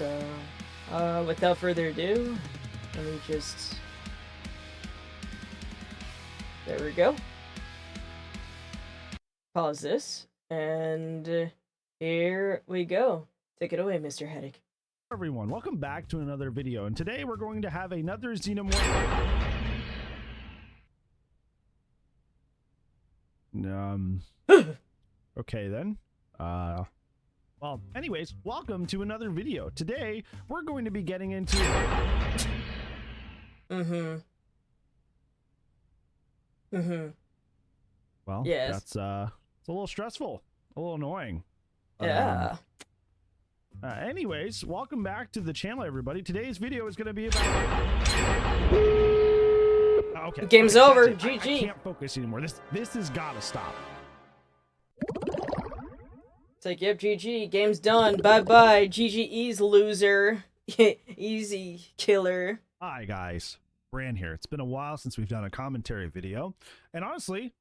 So, without further ado, let me just... There we go. Pause this, and here we go. Take it away, Mr. Headache. Everyone, welcome back to another video, and today we're going to have another Xenomorph. Okay then. Well, anyways, welcome to another video. Today we're going to be getting into well, yes. That's it's a little stressful, a little annoying. Yeah. Anyways, welcome back to the channel, everybody. Today's video is going to be about... Okay. Game's okay, over. I GG. can't focus anymore. This has got to stop. It's like, yep, GG. Game's done. Bye-bye. GGE's loser. Easy killer. Hi, guys. Bran here. It's been a while since we've done a commentary video. And honestly,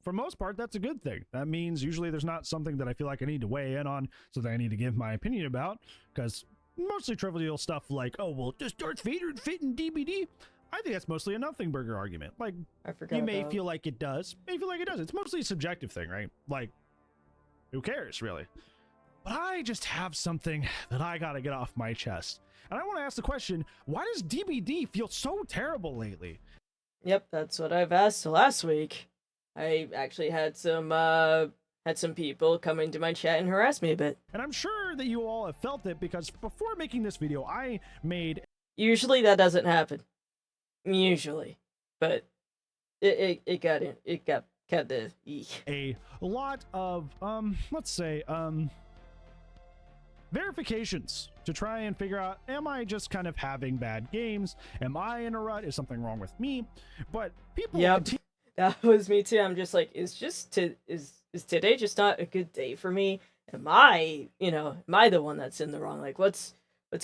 for most part, that's a good thing. That means usually there's not something that I feel like I need to weigh in on, so that I need to give my opinion about, because mostly trivial stuff like, oh, well, does Darth Vader fit in DBD? I think that's mostly a nothing burger argument. Like, I forgot you may about... feel like it does, may feel like it does. It's mostly a subjective thing, right? Like, who cares, really? But I just have something that I gotta get off my chest. And I want to ask the question, why does DBD feel so terrible lately? Yep, that's what I've asked last week. I actually had some people come into my chat and harass me a bit. And I'm sure that you all have felt it, because before making this video, I made... Usually that doesn't happen. Usually. But it got kind of... a lot of, let's say, verifications to try and figure out, am I just kind of having bad games? Am I in a rut? Is something wrong with me? But people... Yep, that was me too. I'm just like, is today just not a good day for me? Am I the one that's in the wrong? Like, what's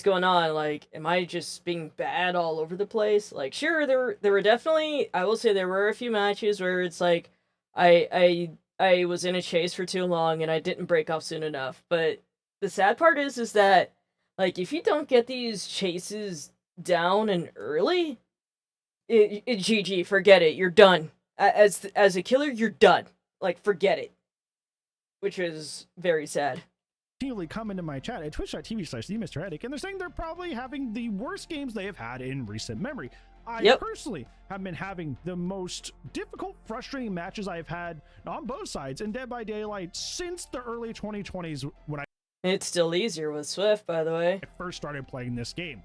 going on? Like, am I just being bad all over the place? Like, sure, there were definitely, I will say there were a few matches where it's like, I was in a chase for too long and I didn't break off soon enough. But the sad part is that, like, if you don't get these chases down and early, it GG, forget it, you're done. As a killer, you're done. Like, forget it. Which is very sad. Continually come into my chat at twitch.tv/MrHeadache, and they're saying they're probably having the worst games they have had in recent memory. I personally have been having the most difficult, frustrating matches I've had on both sides in Dead by Daylight since the early 2020s, when it's still easier with Swift, by the way. I first started playing this game,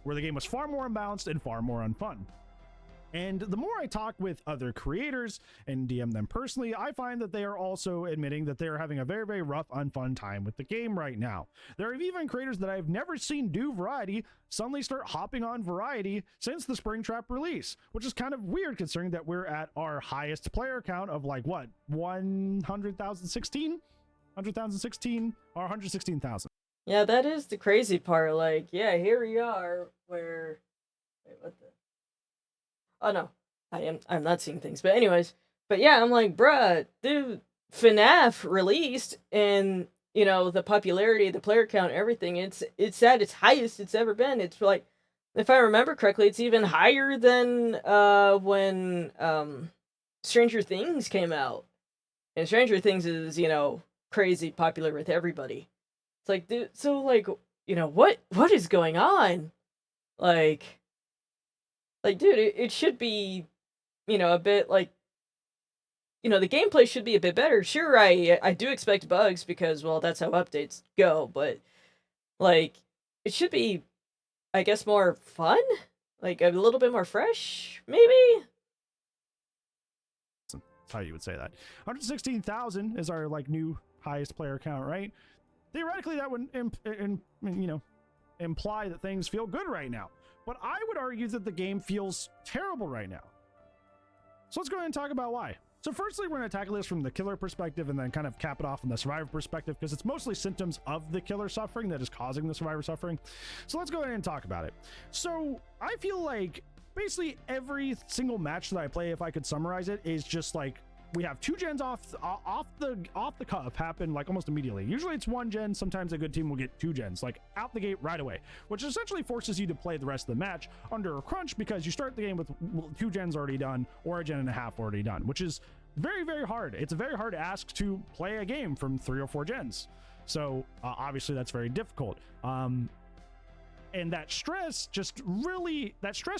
where the game was far more unbalanced and far more unfun. And the more I talk with other creators and DM them personally, I find that they are also admitting that they are having a very, very rough, unfun time with the game right now. There are even creators that I've never seen do Variety suddenly start hopping on Variety since the Springtrap release, which is kind of weird considering that we're at our highest player count of, like, what, 100,016 or 116,000. Yeah, that is the crazy part. Like, yeah, here we are where... Wait, what the... Oh, no. I'm not seeing things. But anyways. But yeah, I'm like, bruh, dude, FNAF released, and, you know, the popularity, the player count, everything, it's at its highest it's ever been. It's like, if I remember correctly, it's even higher than when Stranger Things came out. And Stranger Things is, you know, crazy popular with everybody. It's like, dude, so, like, you know, what is going on? Like, dude, it should be, you know, a bit, like, you know, the gameplay should be a bit better. Sure, I do expect bugs because, well, that's how updates go, but, like, it should be, I guess, more fun? Like, a little bit more fresh, maybe? That's how you would say that. 116,000 is our, like, new highest player count, right? Theoretically, that would, imply that things feel good right now. But I would argue that the game feels terrible right now. So let's go ahead and talk about why. So firstly, we're going to tackle this from the killer perspective and then kind of cap it off from the survivor perspective, because it's mostly symptoms of the killer suffering that is causing the survivor suffering. So let's go ahead and talk about it. So I feel like basically every single match that I play, if I could summarize it, is just like we have 2 gens off the cuff happen like almost immediately. Usually it's 1 gen. Sometimes a good team will get 2 gens like out the gate right away, which essentially forces you to play the rest of the match under a crunch because you start the game with 2 gens already done or a gen and a half already done, which is very, very hard. It's a very hard ask to play a game from 3 or 4 gens. So obviously that's very difficult. And that stress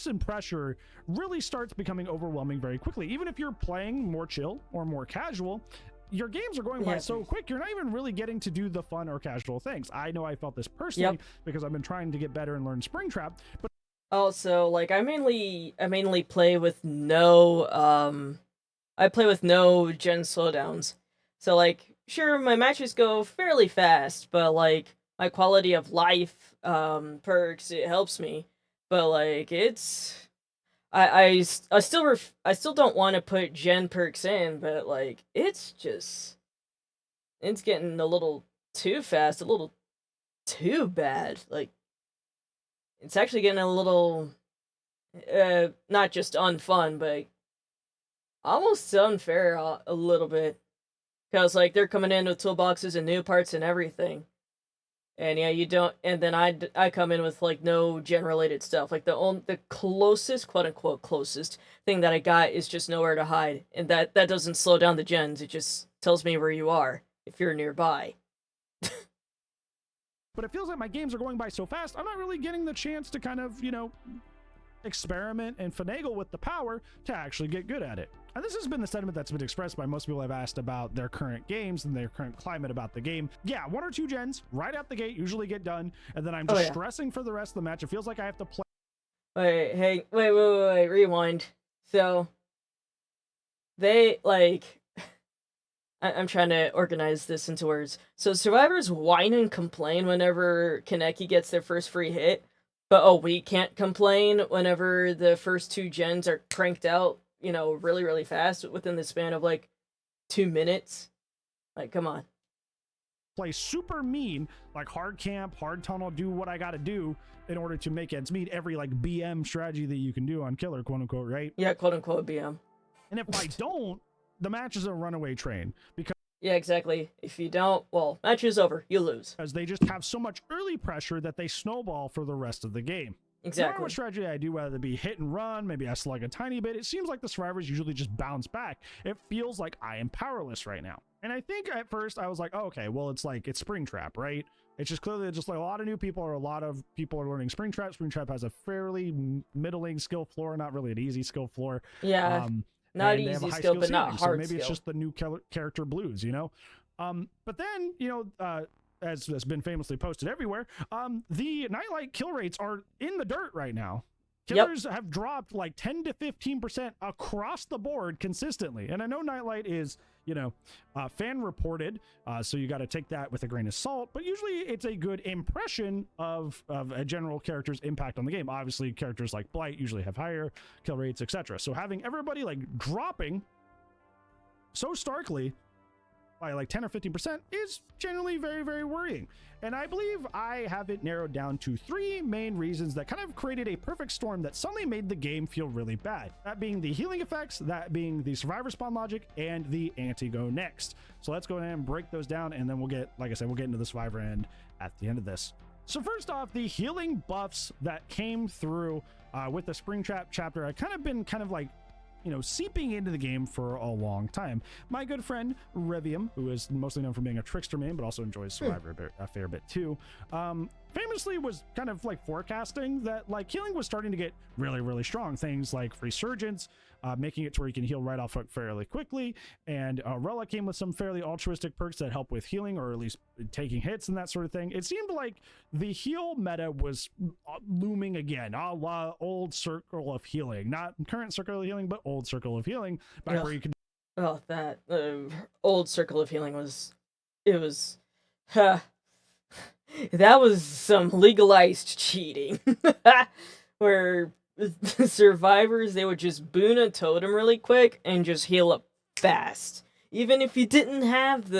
and pressure really starts becoming overwhelming very quickly. Even if you're playing more chill or more casual, your games are going by so quick, you're not even really getting to do the fun or casual things. I know I felt this personally because I've been trying to get better and learn Springtrap, but also, like, I mainly play with no gen slowdowns. So, like, sure, my matches go fairly fast, but, like, my quality of life perks, it helps me. But, like, it's... I still don't want to put gen perks in, but, like, it's getting a little too fast, a little too bad. Like, it's actually getting a little, not just unfun, but almost unfair a little bit. Because, like, they're coming in with toolboxes and new parts and everything. And yeah, you don't, and then I come in with, like, no gen-related stuff. Like, the closest, quote-unquote closest thing that I got is just nowhere to hide. And that doesn't slow down the gens, it just tells me where you are, if you're nearby. But it feels like my games are going by so fast, I'm not really getting the chance to kind of, you know, experiment and finagle with the power to actually get good at it. And this has been the sentiment that's been expressed by most people I've asked about their current games and their current climate about the game. Yeah, 1 or 2 gens right out the gate usually get done, and then I'm just stressing for the rest of the match. It feels like I have to play. Wait, rewind. So, they, like... I'm trying to organize this into words. So survivors whine and complain whenever Kaneki gets their first free hit, but we can't complain whenever the first 2 gens are cranked out, you know, really, really fast within the span of, like, 2 minutes. Like, come on. Play super mean, like hard camp, hard tunnel, do what I gotta do in order to make ends meet, every, like, BM strategy that you can do on Killer, quote unquote, right? Yeah, quote unquote BM. And if I don't, the match is a runaway train, because yeah, exactly. If you don't, well, match is over. You lose. Because they just have so much early pressure that they snowball for the rest of the game. Exactly. No matter what strategy I do, whether it be hit and run, maybe I slug a tiny bit, it seems like the survivors usually just bounce back. It feels like I am powerless right now. And I think at first I was like, oh, okay, well, it's Springtrap, right? It's just clearly just like a lot of new people, or a lot of people are learning Springtrap. Springtrap has a fairly middling skill floor, not really an easy skill floor. Yeah. Not easy skill, but not hard so maybe skill. It's just the new character blues, you know? But then, you know, as has been famously posted everywhere, the Nightlight kill rates are in the dirt right now. Killers have dropped like 10 to 15% across the board consistently. And I know Nightlight is, you know, fan reported, so you got to take that with a grain of salt, but usually it's a good impression of a general character's impact on the game. Obviously, characters like Blight usually have higher kill rates, etc. So having everybody like dropping so starkly by like 10 or 15% is generally very, very worrying. And I believe I have it narrowed down to 3 main reasons that kind of created a perfect storm that suddenly made the game feel really bad. That being the healing effects, that being the survivor spawn logic, and the anti-go next. So let's go ahead and break those down, and then we'll get, like I said, we'll get into the survivor end at the end of this. So first off, the healing buffs that came through with the Springtrap chapter, I kind of been like, you know, seeping into the game for a long time. My good friend Revium, who is mostly known for being a trickster main, but also enjoys Survivor a fair bit too, famously was kind of like forecasting that like healing was starting to get really, really strong. Things like Resurgence, making it to where you can heal right off fairly quickly, and Rella came with some fairly altruistic perks that help with healing, or at least taking hits and that sort of thing. It seemed like the heal meta was looming again, a la old circle of healing, not current circle of healing, but old circle of healing, back where you can. Oh, that old circle of healing was, that was some legalized cheating, where the survivors, they would just boon a totem really quick and just heal up fast, even if you didn't have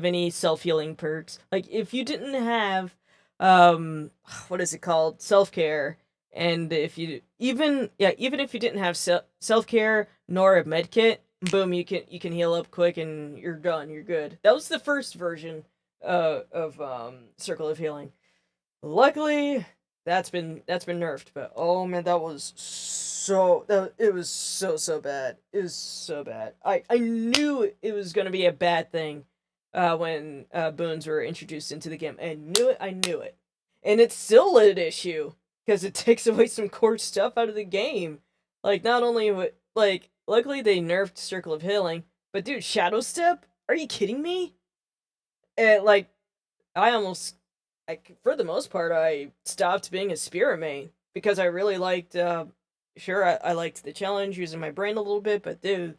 any self-healing perks. Like, if you didn't have what is it called, self-care, and if you even if you didn't have self-care nor a medkit, boom, you can heal up quick and you're done. You're good. That was the first version of Circle of Healing. Luckily, that's been nerfed. But oh man, it was so bad. It was so bad. I knew it was gonna be a bad thing when boons were introduced into the game. I knew it. I knew it, and it's still an issue because it takes away some core stuff out of the game. Like not only like luckily they nerfed Circle of Healing, but dude, Shadow Step? Are you kidding me? And like I almost for the most part, I stopped being a spirit main because I really liked. Sure, I liked the challenge using my brain a little bit, but dude,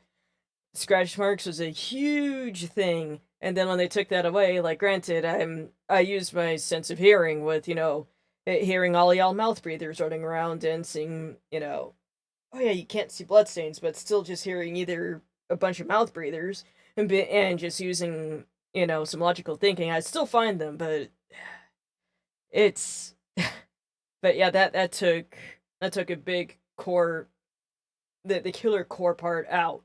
scratch marks was a huge thing. And then when they took that away, like, granted, I used my sense of hearing with hearing all y'all mouth breathers running around and seeing oh yeah, you can't see bloodstains, but still just hearing either a bunch of mouth breathers and just using some logical thinking. I still find them, but it's but yeah, that took a big core the killer core part out.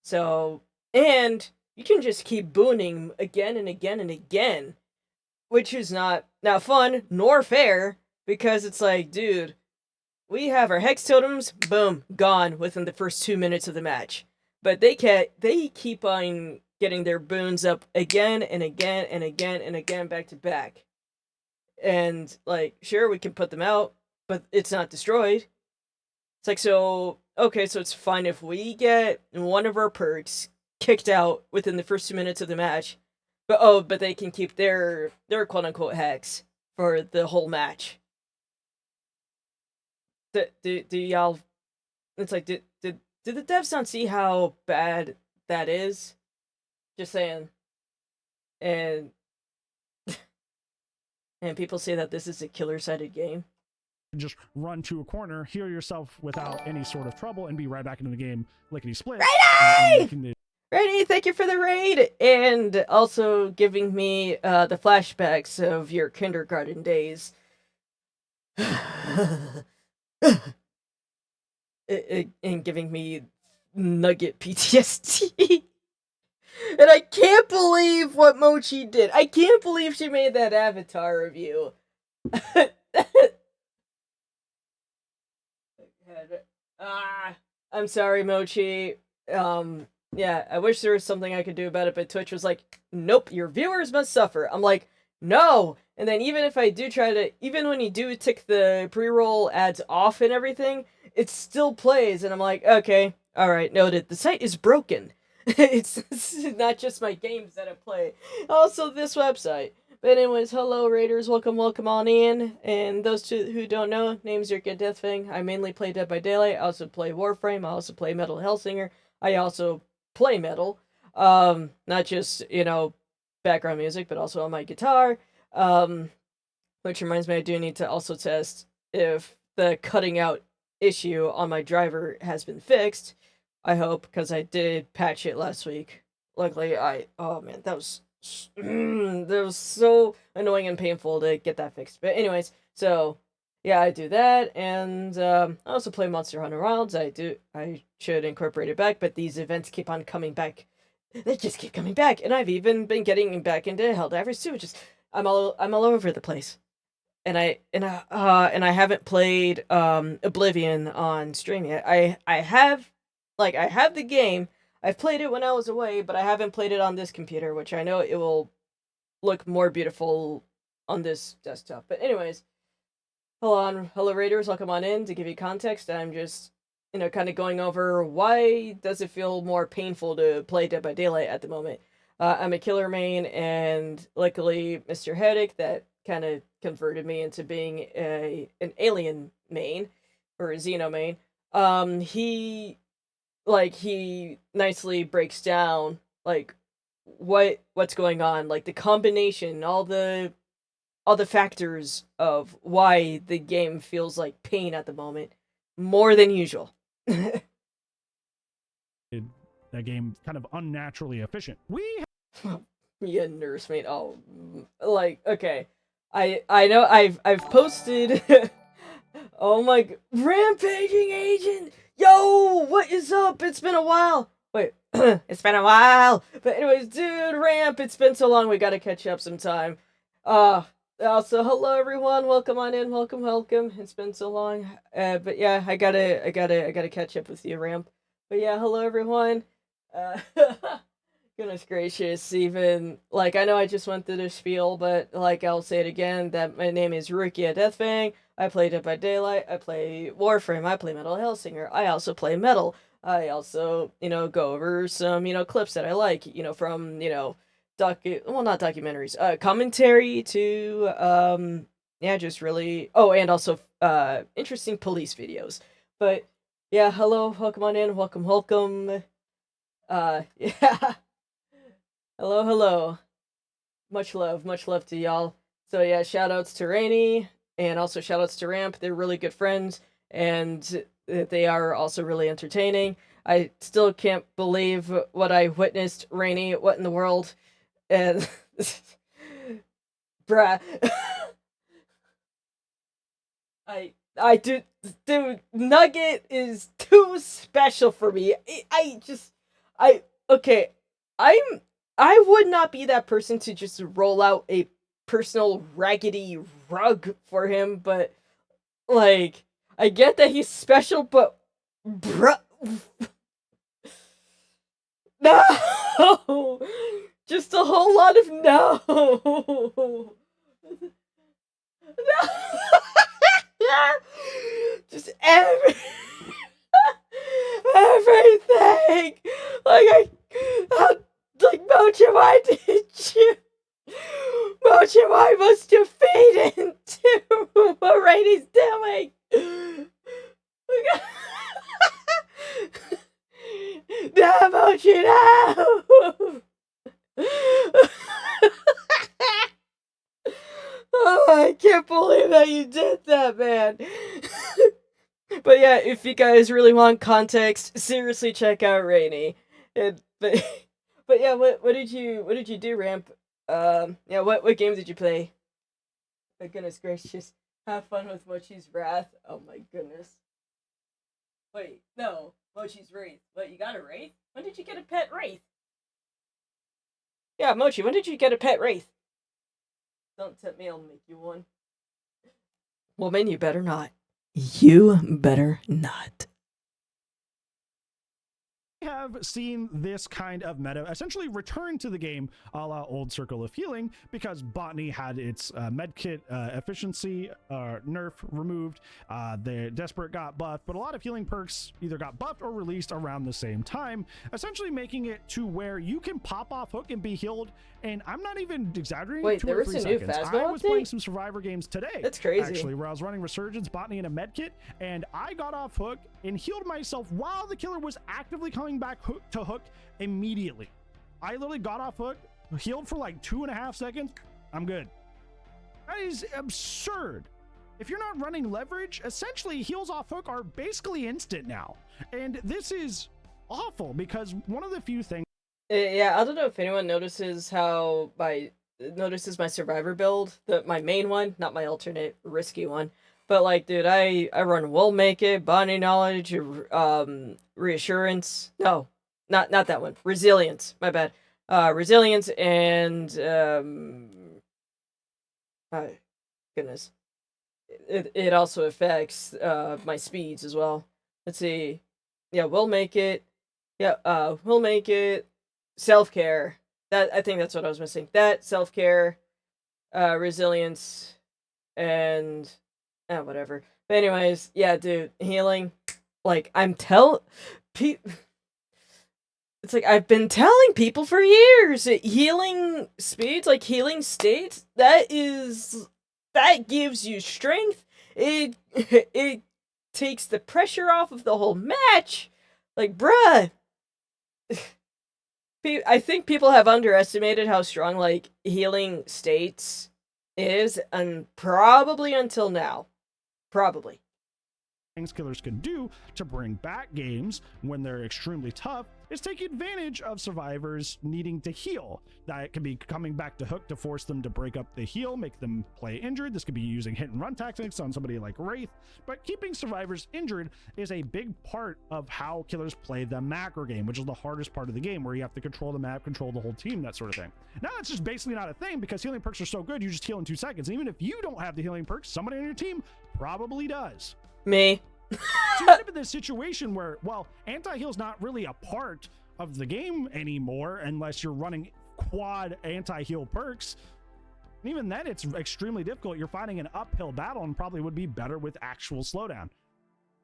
So and you can just keep booning again and again and again, which is not fun nor fair because it's like, dude, we have our hex totems, boom, gone within the first 2 minutes of the match. But they keep on getting their boons up again and again and again and again back to back. And like, sure, we can put them out, but it's not destroyed. It's like, so okay, so it's fine if we get one of our perks kicked out within the first 2 minutes of the match, but they can keep their quote unquote hex for the whole match. Do y'all? It's like, did the devs not see how bad that is? Just saying. And and people say that this is a killer-sided game. Just run to a corner, heal yourself without any sort of trouble, and be right back into the game lickety split. Righty! Righty, thank you for the raid, and also giving me the flashbacks of your kindergarten days. And giving me nugget PTSD. And I can't believe what Mochi did. I can't believe she made that avatar of you. I'm sorry, Mochi. Yeah, I wish there was something I could do about it, but Twitch was like, nope, your viewers must suffer. I'm like, no. And then even if I do even when you do tick the pre-roll ads off and everything, it still plays. And I'm like, okay, all right, noted. The site is broken. It's not just my games that I play, also this website. But anyways, hello Raiders, welcome on in. And those who don't know, name's your Good Death Thing. I mainly play Dead by Daylight. I also play Warframe. I also play Metal Hellsinger. I also play metal. Not just background music, but also on my guitar. Which reminds me, I do need to also test if the cutting out issue on my driver has been fixed. I hope, because I did patch it last week. Luckily, oh man, that was so annoying and painful to get that fixed. But anyways, so yeah, I do that, and I also play Monster Hunter Wilds. I should incorporate it back, but these events keep on coming back. They just keep coming back, and I've even been getting back into Helldivers too. Which is I'm all over the place. And I haven't played Oblivion on stream yet. I have the game. I've played it when I was away, but I haven't played it on this computer, which I know it will look more beautiful on this desktop. But anyways, hello Raiders, welcome on in. To give you context, I'm just kind of going over why does it feel more painful to play Dead by Daylight at the moment. I'm a killer main, and luckily MrHeadache, that kind of converted me into being an alien main, or a Xeno main. He nicely breaks down like what's going on, like the combination, all the factors of why the game feels like pain at the moment more than usual. That game kind of unnaturally efficient. Yeah, nursemaid. Oh, like, okay. I know I've posted. Oh my, rampaging agent. Yo, what is up? It's been a while. Wait, it's been a while. But anyways, dude, Ramp, it's been so long. We gotta catch up sometime. Also, hello everyone. Welcome on in. Welcome. It's been so long. But yeah, I gotta catch up with you, Ramp. But yeah, hello everyone. Uh, goodness gracious, even like I know I just went through the spiel, but like I'll say it again that my name is Rukia Deathfang. I play Dead by Daylight. I play Warframe. I play Metal Hellsinger. I also play Metal. I also, go over some, clips that I like, from, not documentaries, commentary to, yeah, just really, oh, and also, interesting police videos. But, yeah, hello, welcome on in, welcome. Yeah, hello. Much love to y'all. So, yeah, shout outs to Rainy, and also shout outs to Ramp. They're really good friends, and they are also really entertaining. I still can't believe what I witnessed, Rainy. What in the world? And bruh, I do, dude. Nugget is too special for me. Okay. I'm I would not be that person to just roll out a personal raggedy rug for him, but like I get that he's special, but bruh, no, just a whole lot of no. No. Just everything. Like Mocha, why did you? Mocha, why must you feed into what Rainy's doing? No, Mochi, no! Oh, I can't believe that you did that, man. But yeah, if you guys really want context, seriously check out Rainy. But but yeah, what did you do, Ramp? Yeah, what game did you play? My goodness gracious. Have fun with Mochi's Wrath. Oh my goodness. Wait, no. Mochi's Wraith. What, you got a Wraith? When did you get a pet Wraith? Yeah, Mochi, when did you get a pet Wraith? Don't tempt me, I'll make you one. Woman, you better not. You better not. Have seen this kind of meta essentially return to the game a la Old Circle of Healing because Botany had its medkit efficiency nerf removed. The Desperate got buffed, but a lot of healing perks either got buffed or released around the same time, essentially making it to where you can pop off hook and be healed. And I'm not even exaggerating. Wait, there was a new Phasmo I was update? playing some Survivor games today. That's crazy. Actually, where I was running Resurgence, Botany, and a medkit, and I got off hook and healed myself while the killer was actively coming back to hook immediately. I literally got off hook, healed for like 2.5 seconds. I'm good. That is absurd. If you're not running leverage, essentially heals off hook are basically instant now. And this is awful because one of the few things. Yeah, I don't know if anyone notices my survivor build, my main one, not my alternate risky one. But like, dude, I run Will Make It, Bonding Knowledge, Reassurance. No, not that one. Resilience. My bad. Resilience and my goodness. It also affects my speeds as well. Let's see. Yeah, Will Make It. Yeah, Will Make It. Self-care. I think that's what I was missing. That, self-care, resilience, and whatever. But anyways, yeah, dude, healing. Like it's like I've been telling people for years, healing speeds, like healing states, that gives you strength. It takes the pressure off of the whole match. Like, bruh. I think people have underestimated how strong, like, healing states is, and probably until now. Probably. Things killers can do to bring back games when they're extremely tough is taking advantage of survivors needing to heal. That could be coming back to hook to force them to break up the heal, make them play injured. This could be using hit and run tactics on somebody like Wraith, but keeping survivors injured is a big part of how killers play the macro game, which is the hardest part of the game, where you have to control the map, control the whole team, that sort of thing. Now that's just basically not a thing, because healing perks are so good, you just heal in 2 seconds. And even if you don't have the healing perks, somebody on your team probably does. Me. So you end up in this situation where, well, anti-heal's not really a part of the game anymore unless you're running quad anti-heal perks. And even then, it's extremely difficult. You're fighting an uphill battle and probably would be better with actual slowdown.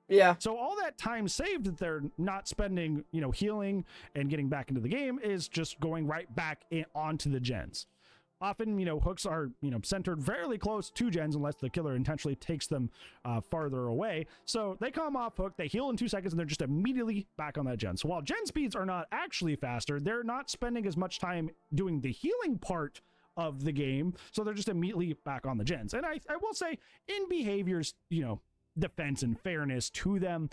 Yeah. So all that time saved that they're not spending, healing and getting back into the game is just going right back onto the gens. Often, hooks are, centered fairly close to gens unless the killer intentionally takes them farther away. So they come off hook, they heal in 2 seconds, and they're just immediately back on that gen. So while gen speeds are not actually faster, they're not spending as much time doing the healing part of the game. So they're just immediately back on the gens. And I will say, in behaviors, defense and fairness to them,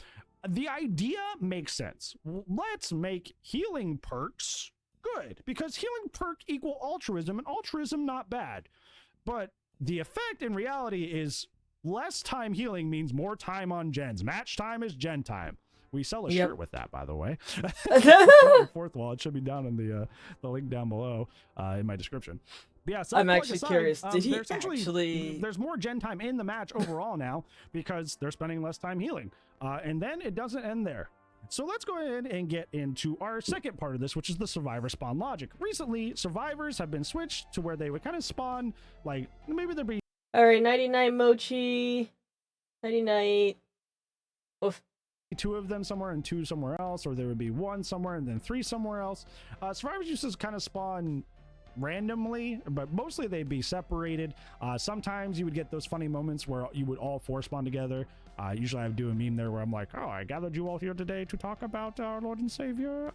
the idea makes sense. Let's make healing perks good, because healing perk equal altruism, and altruism not bad. But the effect in reality is less time healing means more time on gens. Match time is gen time. We sell a shirt with that, by the way. Fourth wall. It should be down in the link down below in my description. But yeah, so I'm actually curious. Did he actually? There's more gen time in the match overall now because they're spending less time healing. And then it doesn't end there. So let's go ahead and get into our second part of this, which is the survivor spawn logic. Recently, survivors have been switched to where they would kind of spawn, like, maybe there'd be... Alright, 99 Mochi, 99... Oof. 2 of them somewhere and 2 somewhere else, or there would be 1 somewhere and then 3 somewhere else. Survivors used to kind of spawn randomly, but mostly they'd be separated. Sometimes you would get those funny moments where you would all 4 spawn together. Usually I would do a meme there where I'm like, oh, I gathered you all here today to talk about our Lord and Savior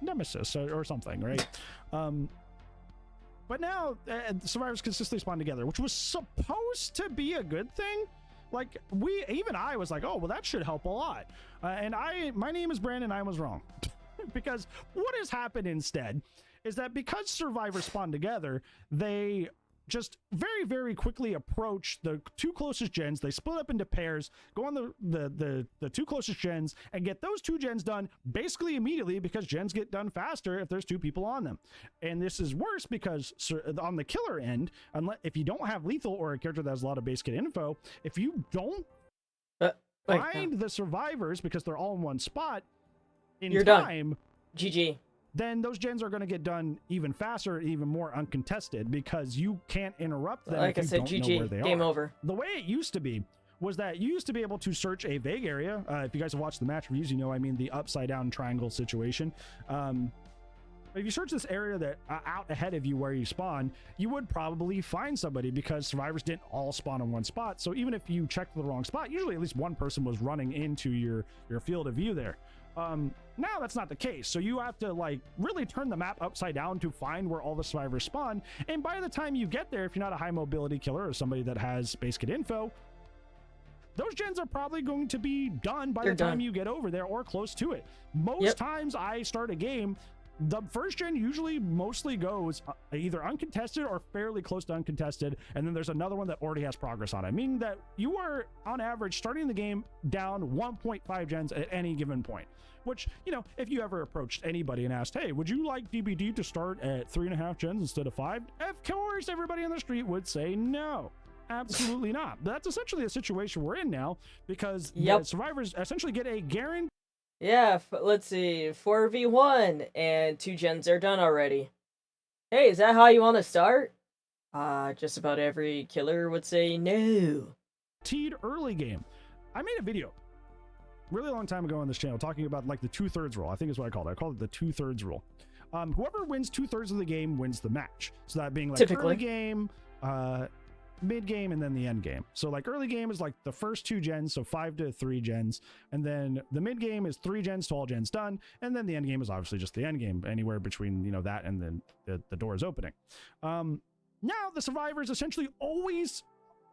Nemesis or something, right? But now survivors consistently spawn together, which was supposed to be a good thing. Like, even I was like, oh, well, that should help a lot. And my name is Brandon, I was wrong. Because what has happened instead is that because survivors spawn together, they just very, very quickly approach the 2 closest gens. They split up into pairs, go on the 2 closest gens, and get those 2 gens done basically immediately, because gens get done faster if there's 2 people on them. And this is worse because on the killer end, if you don't have lethal or a character that has a lot of base kit info, if you don't find the survivors because they're all in one spot in You're time, done. GG. Then those gens are going to get done even faster, even more uncontested, because you can't interrupt them. Like if I said, you don't know where GG. they Game are. over. The way it used to be was that you used to be able to search a vague area. If you guys have watched the match reviews, you know I mean the upside down triangle situation. If you search this area that out ahead of you where you spawn, you would probably find somebody, because survivors didn't all spawn in one spot. So even if you checked the wrong spot, usually at least one person was running into your field of view there. Now that's not the case, so you have to like really turn the map upside down to find where all the survivors spawn. And by the time you get there, if you're not a high mobility killer or somebody that has base kit info, those gens are probably going to be done by the time you get over there or close to it. Most times I start a game, the first gen usually mostly goes either uncontested or fairly close to uncontested, and then there's another one that already has progress on it, meaning that you are on average starting the game down 1.5 gens at any given point. Which, if you ever approached anybody and asked, hey, would you like DBD to start at 3.5 gens instead of 5? Of course, everybody on the street would say no. Absolutely not. But that's essentially the situation we're in now, because the survivors essentially get a guarantee. Yeah, let's see, 4v1, and 2 gens are done already. Hey, is that how you want to start? Just about every killer would say no. Early game. I made a video really long time ago on this channel talking about like the 2/3 rule. I think is what I called it. I called it the 2/3 rule. Whoever wins 2/3 of the game wins the match. So that being like typically early game, mid game, and then the end game. So like early game is like the first 2 gens, so 5 to 3 gens, and then the mid game is 3 gens to all gens done, and then the end game is obviously just the end game, anywhere between that and then the doors opening. Now the survivors essentially always,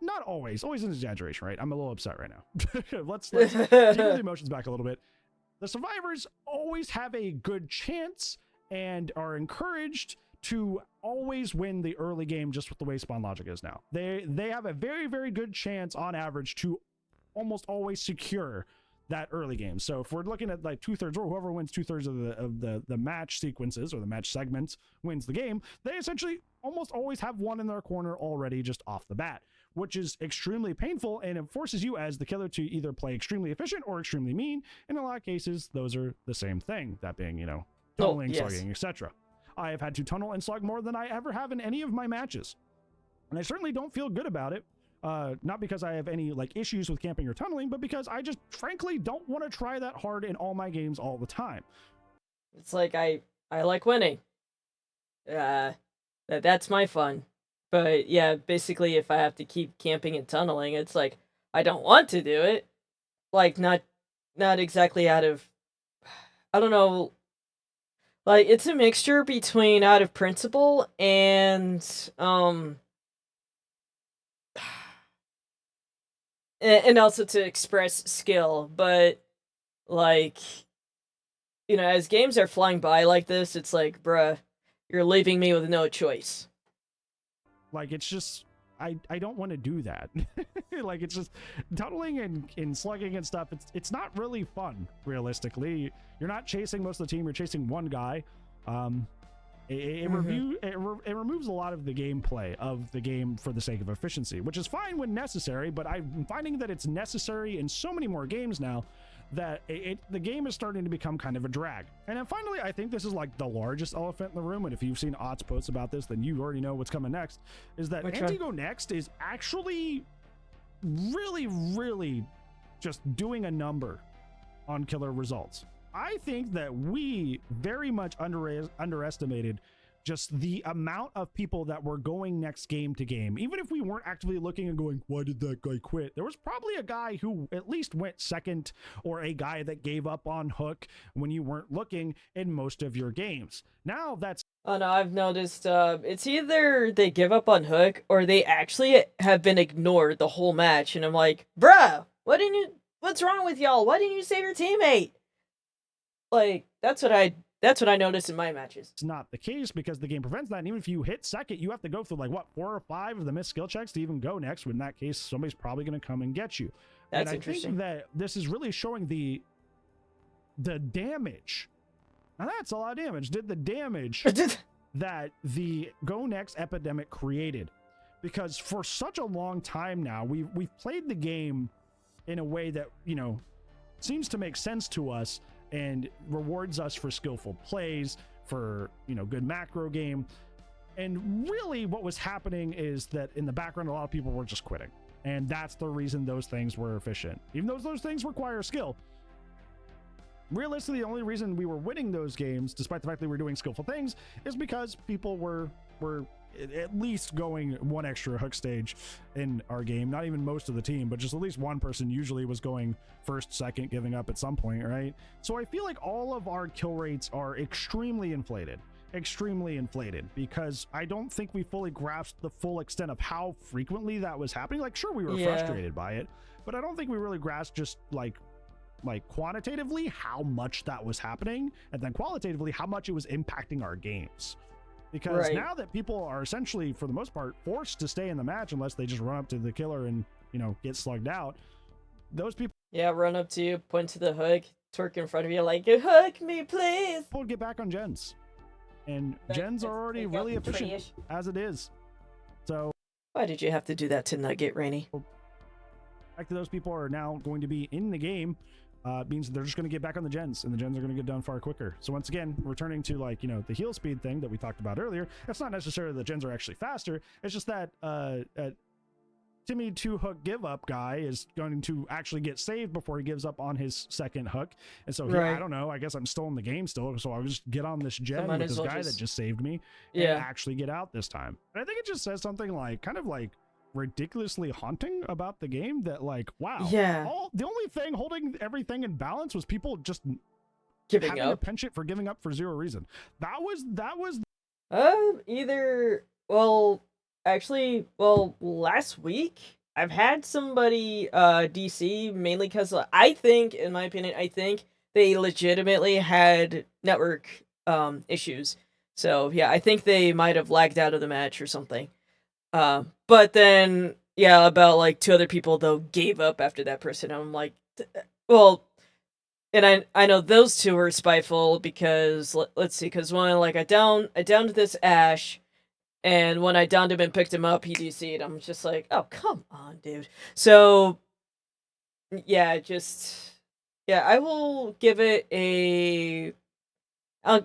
not always is an exaggeration, right? I'm a little upset right now. Let's take the emotions back a little bit. the survivors always have a good chance and are encouraged to always win the early game just with the way spawn logic is now. They have a very, very good chance on average to almost always secure that early game. So if we're looking at like 2/3 or whoever wins 2/3 of the match sequences or the match segments wins the game, they essentially almost always have one in their corner already just off the bat, which is extremely painful, and it forces you as the killer to either play extremely efficient or extremely mean. In a lot of cases, those are the same thing, that being, you know, tunneling, slugging, etc. I have had to tunnel and slug more than I ever have in any of my matches, and I certainly don't feel good about it. Not because I have any like issues with camping or tunneling, but because I just frankly don't want to try that hard in all my games all the time. It's like I like winning. That's my fun. But yeah, basically if I have to keep camping and tunneling, it's like I don't want to do it. Like not exactly out of, I don't know, like it's a mixture between out of principle and and also to express skill. But like, you know, as games are flying by like this, it's like, bruh, you're leaving me with no choice. Like, it's just, I don't want to do that. Like, it's just tunneling and slugging and stuff. It's not really fun, realistically. You're not chasing most of the team. You're chasing one guy. It removes a lot of the gameplay of the game for the sake of efficiency, which is fine when necessary, but I'm finding that it's necessary in so many more games now that the game is starting to become kind of a drag. And then finally, I think this is like the largest elephant in the room, and if you've seen Ott's posts about this, then you already know what's coming next, is that Anti-Go Next is actually really, really just doing a number on killer results. I think that we very much underestimated just the amount of people that were going next game to game. Even if we weren't actively looking and going, why did that guy quit? There was probably a guy who at least went second, or a guy that gave up on hook when you weren't looking in most of your games. Now that's... Oh no, I've noticed it's either they give up on hook or they actually have been ignored the whole match, and I'm like, bruh, what's wrong with y'all? Why didn't you save your teammate? Like, that's what I noticed in my matches. It's not the case because the game prevents that. And even if you hit second, you have to go through like what, 4 or 5 of the missed skill checks to even go next. In that case, somebody's probably going to come and get you. That's and interesting. I think that this is really showing the damage. Now that's a lot of damage. Did the damage that the go next epidemic created, because for such a long time now we've played the game in a way that, you know, seems to make sense to us and rewards us for skillful plays, for, you know, good macro game. And really what was happening is that in the background, a lot of people were just quitting. And that's the reason those things were efficient. Even though those things require skill, realistically, the only reason we were winning those games, despite the fact that we were doing skillful things, is because people were at least going one extra hook stage in our game. Not even most of the team, but just at least one person usually was going first, second, giving up at some point, right? So I feel like all of our kill rates are extremely inflated, because I don't think we fully grasped the full extent of how frequently that was happening. Like, sure, we were frustrated by it, but I don't think we really grasped just like quantitatively how much that was happening, and then qualitatively how much it was impacting our games. Because now that people are essentially, for the most part, forced to stay in the match unless they just run up to the killer and, you know, get slugged out, those people... Yeah, run up to you, point to the hook, twerk in front of you like, hook me, please! People get back on gens. And gens are already really efficient as it is. So... Why did you have to do that to Nugget, Rainy? The fact that those people are now going to be in the game means they're just going to get back on the gens, and the gens are going to get done far quicker. So once again, returning to, like, you know, the heal speed thing that we talked about earlier, it's not necessarily that gens are actually faster. It's just that Timmy 2-hook give up guy is going to actually get saved before he gives up on his second hook. And so I don't know, I guess I'm still in the game still, so I'll just get on this gen with this guy that just saved me and actually get out this time. And I think it just says something like kind of like ridiculously haunting about the game, that like, wow, the only thing holding everything in balance was people just giving up, a penchant for giving up for zero reason. That was last week I've had somebody DC, mainly because I think, in my opinion, I think they legitimately had network issues. So yeah, I think they might have lagged out of the match or something. But then yeah, about like two other people though gave up after that person. I'm like, well, and I know those two were spiteful because let's see, because one like I downed this Ash, and when I downed him and picked him up, he DC'd. I'm just like, oh come on, dude. So yeah, just yeah, I will give it a. I'll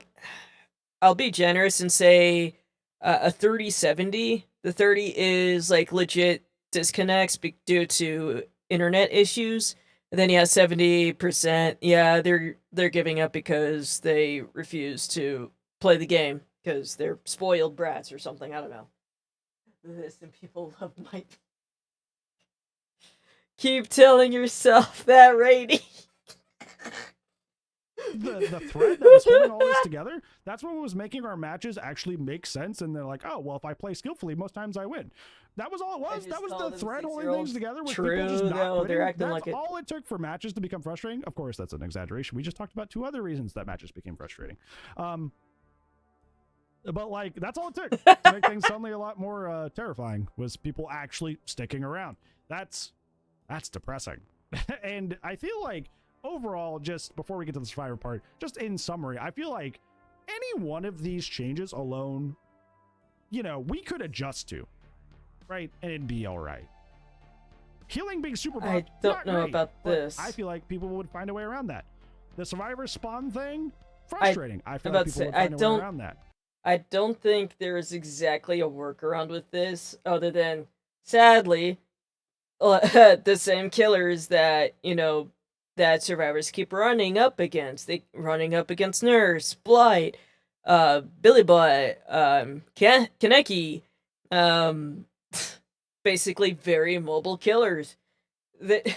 I'll be generous and say a 30/70. The 30 is like legit disconnects due to internet issues. And then yeah, 70%. Yeah, they're giving up because they refuse to play the game because they're spoiled brats or something. I don't know. This and people love my. Keep telling yourself that rating. The thread that was holding all this together, that's what was making our matches actually make sense. And they're like, oh well, if I play skillfully, most times I win. That was all it was. That was the thread holding things together, with people just not quitting. That's all it took for matches to become frustrating. Of course, that's an exaggeration. We just talked about two other reasons that matches became frustrating. But like, that's all it took to make things suddenly a lot more terrifying, was people actually sticking around. That's depressing. And I feel like overall, just before we get to the survivor part, just in summary, I feel like any one of these changes alone, you know, we could adjust to, right? And it'd be all right. Healing being super buffed, I don't know about this. I feel like people would find a way around that. The survivor spawn thing, frustrating. I feel like people would find a way around that. I don't think there is exactly a workaround with this, other than, sadly, the same killers that, you know, that survivors keep running up against. They running up against Nurse, Blight, Billy Butt, Kaneki, basically very mobile killers. The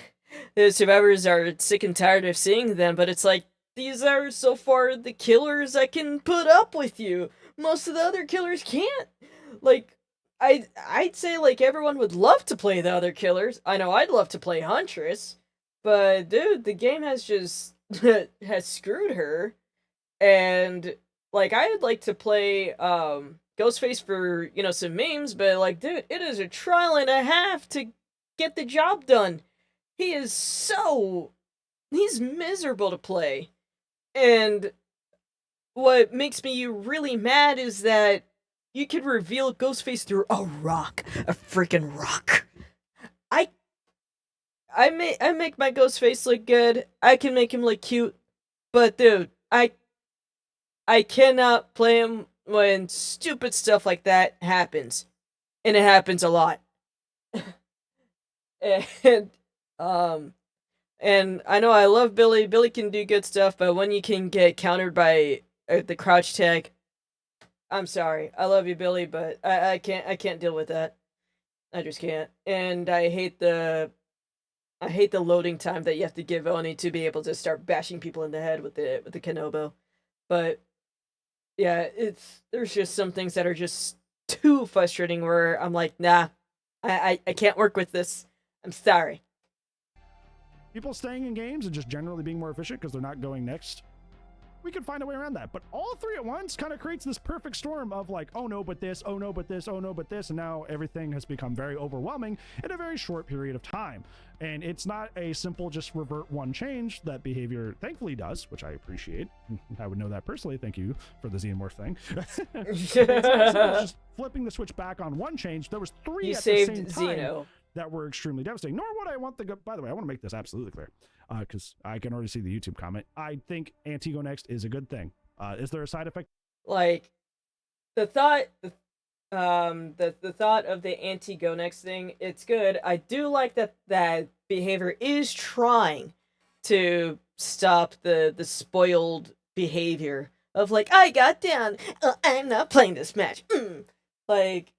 survivors are sick and tired of seeing them, but it's like, these are so far the killers I can put up with you. Most of the other killers can't. Like, I'd say like everyone would love to play the other killers. I know I'd love to play Huntress, but dude, the game has just has screwed her. And like I would like to play Ghostface for, you know, some memes, but like dude, it is a trial and a half to get the job done. He's miserable to play. And what makes me really mad is that you could reveal Ghostface through a rock, a freaking rock. I make my Ghostface look good. I can make him look cute, but dude, I cannot play him when stupid stuff like that happens, and it happens a lot. and and I know I love Billy. Billy can do good stuff, but when you can get countered by the crouch tag, I'm sorry. I love you, Billy, but I can't deal with that. I just can't. And I hate the loading time that you have to give Oni to be able to start bashing people in the head with the Kenobo. But yeah, there's just some things that are just too frustrating where I'm like, nah, I can't work with this. I'm sorry. People staying in games and just generally being more efficient because they're not going next, we could find a way around that. But all three at once kind of creates this perfect storm of like, oh no, but this, oh no, but this, oh no, but this. And now everything has become very overwhelming in a very short period of time. And it's not a simple just revert one change that behavior thankfully does, which I appreciate. I would know that personally. Thank you for the Xenomorph thing. It's just flipping the switch back on one change. There was three at the same time. Xeno. That were extremely devastating. Nor would I want by the way, I want to make this absolutely clear, because I can already see the YouTube comment. I think anti-go next is a good thing. Is there a side effect? Like, the thought of the anti-go next thing, it's good. I do like that behavior is trying to stop the spoiled behavior of like, I got down, I'm not playing this match. Like,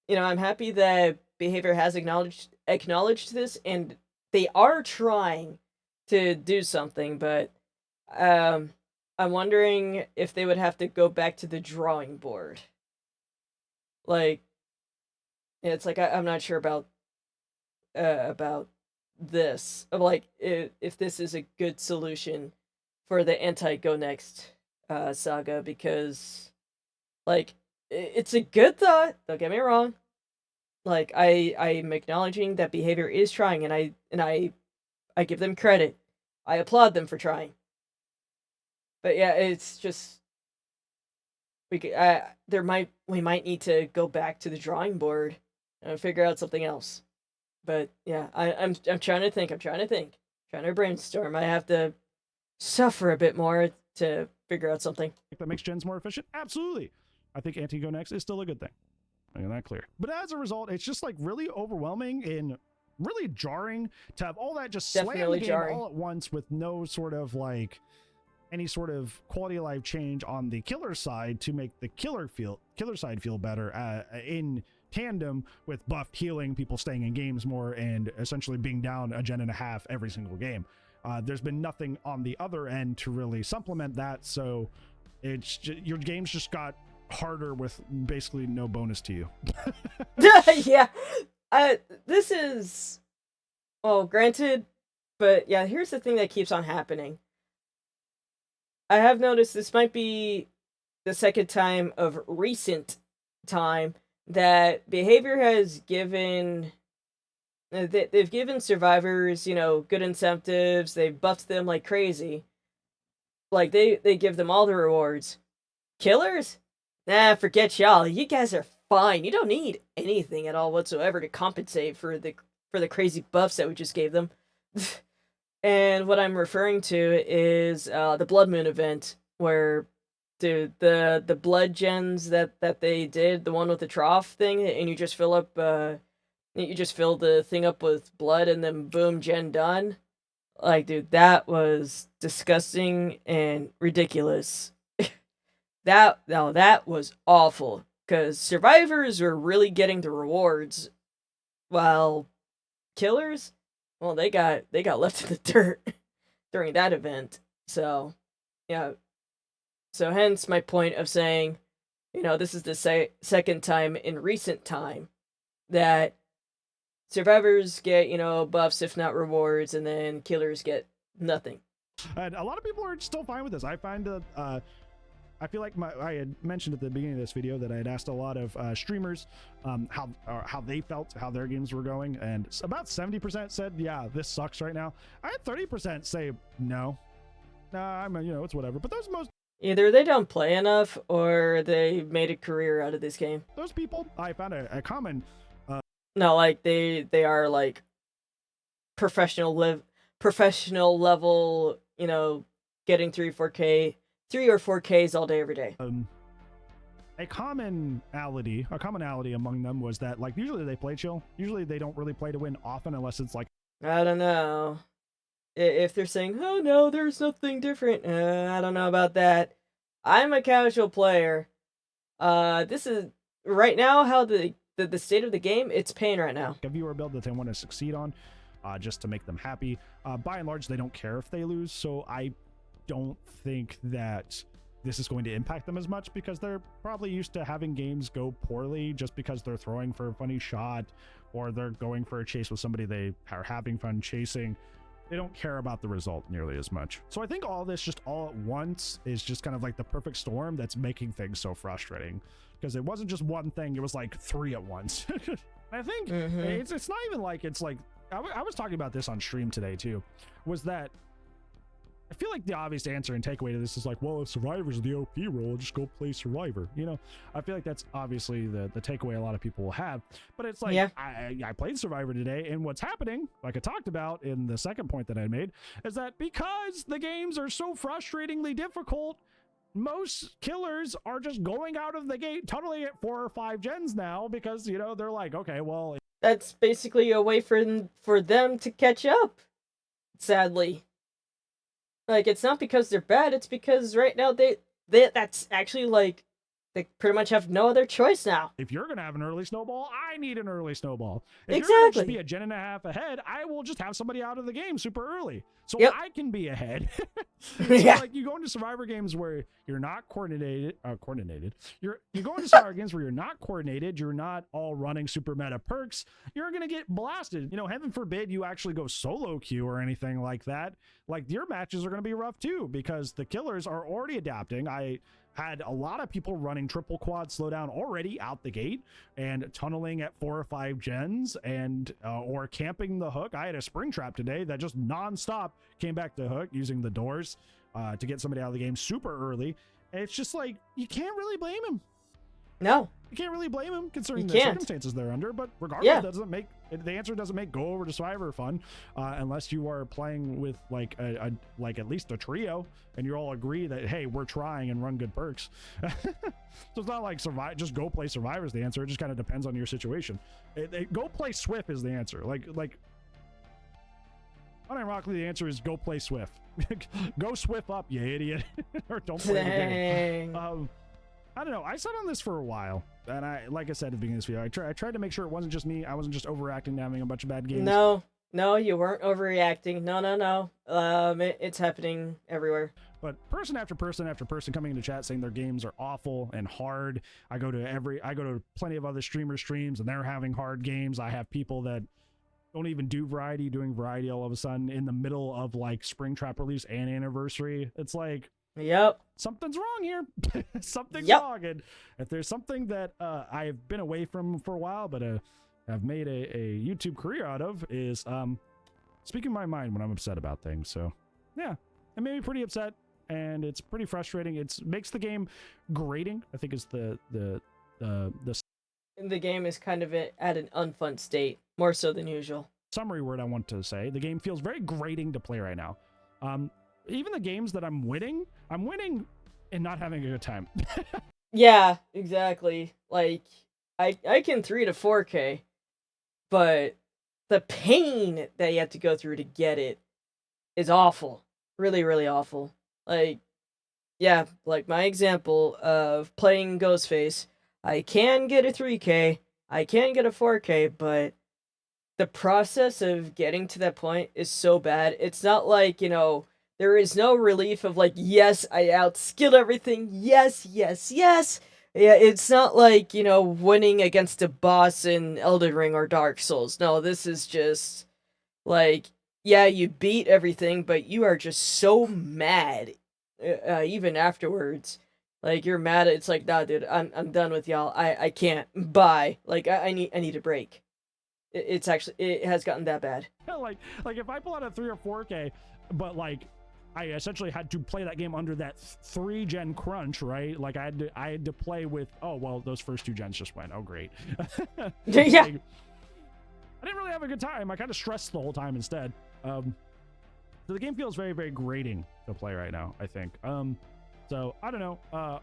you know, I'm happy that behavior has acknowledged this, and they are trying to do something, but I'm wondering if they would have to go back to the drawing board. Like, it's like I'm not sure about this of like if this is a good solution for the anti-Go Next saga, because like it's a good thought. Don't get me wrong. Like I'm acknowledging that behavior is trying, and I give them credit. I applaud them for trying. But yeah, it's just we might need to go back to the drawing board and figure out something else. But yeah, I'm trying to think. I'm trying to think. Trying to brainstorm. I have to suffer a bit more to figure out something. That makes gens more efficient? Absolutely. I think anti-Go Next is still a good thing. Making that clear. But as a result, it's just like really overwhelming and really jarring to have all that just slam the game all at once with no sort of like any sort of quality of life change on the killer side to make the killer side feel better in tandem with buffed healing, people staying in games more, and essentially being down a gen and a half every single game. There's been nothing on the other end to really supplement that, so it's just, your games just got harder with basically no bonus to you. Yeah, this is, well, granted, but yeah, here's the thing that keeps on happening. I have noticed this might be the second time of recent time that behavior has given they've given survivors, good incentives. They've buffed them like crazy. Like they give them all the rewards. Killers? Nah, forget y'all. You guys are fine. You don't need anything at all whatsoever to compensate for the crazy buffs that we just gave them. And what I'm referring to is the Blood Moon event, where the blood gens that they did, the one with the trough thing, and you just fill the thing up with blood, and then boom, gen done. Like, dude, that was disgusting and ridiculous. That was awful, because survivors were really getting the rewards, while killers, well, they got left in the dirt during that event. So, yeah. So hence my point of saying, this is the second time in recent time that survivors get, buffs if not rewards, and then killers get nothing. And a lot of people are still fine with this. I find that I feel like I had mentioned at the beginning of this video that I had asked a lot of streamers how they felt, how their games were going, and about 70% said, yeah, this sucks right now. I had 30% say, no, it's whatever. But those most... Either they don't play enough, or they made a career out of this game. Those people, I found a common... No, like, they are, like, professional level, getting 3 or 4Ks all day, every day. A commonality among them was that, like, usually they play chill. Usually they don't really play to win often, unless it's like... I don't know. If they're saying, oh no, there's nothing different, I don't know about that. I'm a casual player. This is, right now, how the state of the game, it's pain right now. A viewer build that they want to succeed on, just to make them happy. By and large, they don't care if they lose, so I don't think that this is going to impact them as much, because they're probably used to having games go poorly just because they're throwing for a funny shot, or they're going for a chase with somebody they are having fun chasing. They don't care about the result nearly as much. So I think all this just all at once is just kind of like the perfect storm that's making things so frustrating, because it wasn't just one thing, it was like 3 at once. I think it's not even like, it's like, I was talking about this on stream today too, was that I feel like the obvious answer and takeaway to this is like, well, if Survivor's the OP role, just go play Survivor. I feel like that's obviously the takeaway a lot of people will have. But it's like, yeah. I played Survivor today, and what's happening, like I talked about in the second point that I made, is that because the games are so frustratingly difficult, most killers are just going out of the gate totally at 4 or 5 gens now, because, they're like, okay, well... That's basically a way for them to catch up, sadly. Like, it's not because they're bad, it's because right now that's actually, like, they pretty much have no other choice now. If you're going to have an early snowball, I need an early snowball. If you're going to just be a gen and a half ahead, I will just have somebody out of the game super early so I can be ahead. So like you go into Survivor games where you're not coordinated. You go into Survivor games where you're not coordinated. You're not all running super meta perks. You're going to get blasted. You know, heaven forbid you actually go solo queue or anything like that. Like your matches are going to be rough too because the killers are already adapting. I had a lot of people running triple quad slowdown already out the gate and tunneling at 4 or 5 gens and or camping the hook. I had a spring trap today that just nonstop came back to hook using the doors to get somebody out of the game super early. And it's just like you can't really blame him. No, you can't really blame him considering the circumstances they're under. But regardless, doesn't make the answer doesn't make go over to Survivor fun unless you are playing with like a like at least a trio and you all agree that hey, we're trying and run good perks. So it's not like just go play Survivor's the answer. It just kind of depends on your situation. Go play Swift is the answer. Like unironically, the answer is go play Swift. Go Swift up, you idiot, or don't play the game. I don't know. I sat on this for a while, and like I said at the beginning of this video, I tried to make sure it wasn't just me. I wasn't just overacting and having a bunch of bad games. No, you weren't overreacting. No. It's happening everywhere. But person after person after person coming into chat saying their games are awful and hard. I go to plenty of other streamers' streams, and they're having hard games. I have people that don't even do variety, doing variety all of a sudden in the middle of like Springtrap release and anniversary. It's like, yep, something's wrong here. Something's wrong. And if there's something that I've been away from for a while, but I've made a YouTube career out of is speaking my mind when I'm upset about things. So yeah, it made me pretty upset, and it's pretty frustrating. It makes the game grating, I think is the game is kind of at an unfun state, more so than usual. Summary word I want to say, the game feels very grating to play right now. Even the games that I'm winning and not having a good time. Yeah, exactly. Like, I can 3 to 4K, but the pain that you have to go through to get it is awful. Really, really awful. Like, yeah, like my example of playing Ghostface, I can get a 3K, I can get a 4K, but the process of getting to that point is so bad. It's not like, you know, there is no relief of like, yes, I outskilled everything. Yes. Yeah, it's not like, you know, winning against a boss in Elden Ring or Dark Souls. No, this is just like, yeah, you beat everything, but you are just so mad, even afterwards. Like, you're mad. It's like, nah, dude, I'm done with y'all. I can't. Bye. Like, I need a break. It has gotten that bad. like if I pull out a 3 or 4K, but like I essentially had to play that game under that 3 gen crunch, right? Like I had to play with, oh well, those first 2 gens just went, oh great. Yeah. Like, I didn't really have a good time. I kind of stressed the whole time instead. So the game feels very, very grating to play right now, I think. So I don't know.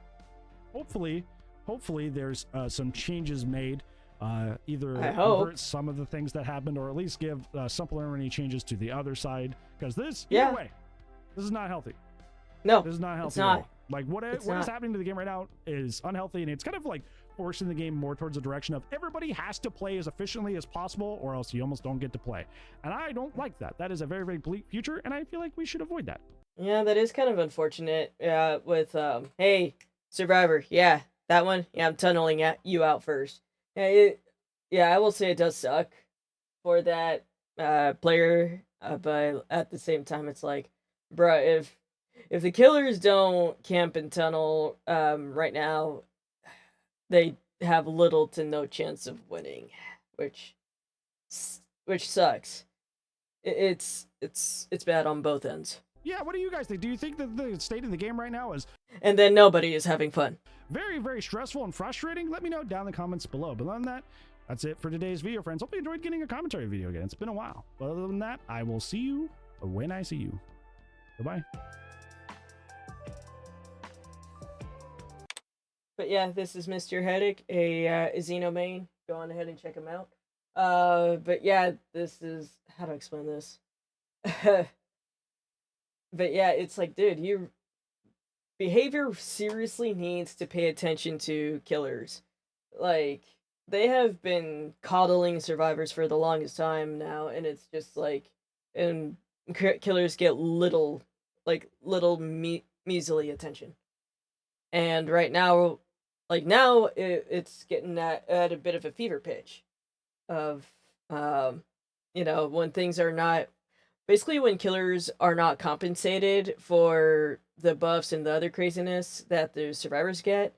Hopefully there's some changes made. Either revert some of the things that happened, or at least give supplementary changes to the other side. Because this, either way, this is not healthy. No, this is not healthy. It's not. At all. Like what is happening to the game right now is unhealthy, and it's kind of like forcing the game more towards the direction of everybody has to play as efficiently as possible, or else you almost don't get to play. And I don't like that. That is a very, very bleak future, and I feel like we should avoid that. Yeah, that is kind of unfortunate. With hey, Survivor, yeah, that one, yeah, I'm tunneling you out first. Yeah, I will say it does suck for that player, but at the same time, it's like, bruh, if the killers don't camp and tunnel right now, they have little to no chance of winning, which sucks. It's bad on both ends. Yeah, what do you guys think? Do you think that the state of the game right now is... And then nobody is having fun. Very, very stressful and frustrating? Let me know down in the comments below. But other than that, that's it for today's video, friends. Hope you enjoyed getting a commentary video again. It's been a while. But other than that, I will see you when I see you. Goodbye. But yeah, this is MrHeadache, a Xeno main. Go on ahead and check him out. But yeah, this is... How to explain this? But yeah, it's like, dude, behavior seriously needs to pay attention to killers. Like, they have been coddling survivors for the longest time now, and it's just like, and killers get measly attention. And right now, like now, it's getting at a bit of a fever pitch of, um, when things are not, basically when killers are not compensated for the buffs and the other craziness that the survivors get,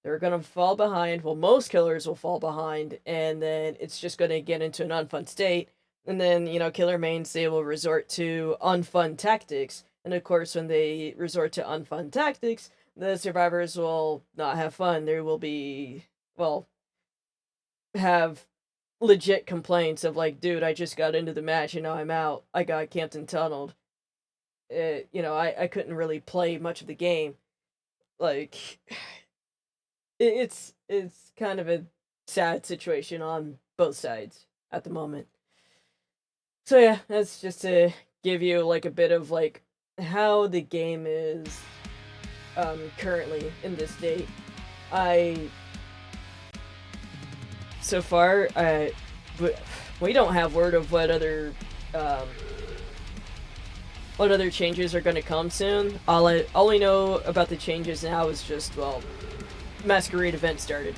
they're gonna fall behind. Well, most killers will fall behind, and then it's just gonna get into an unfun state. And then, killer mains, they will resort to unfun tactics. And of course, when they resort to unfun tactics, the survivors will not have fun. There will be, well, have legit complaints of like, dude, I just got into the match and now I'm out. I got camped and tunneled. I couldn't really play much of the game. Like, it's kind of a sad situation on both sides at the moment. So yeah, that's just to give you like a bit of like how the game is currently in this state. So far, we don't have word of what other changes are going to come soon. All we know about the changes now is just, well, Masquerade event started.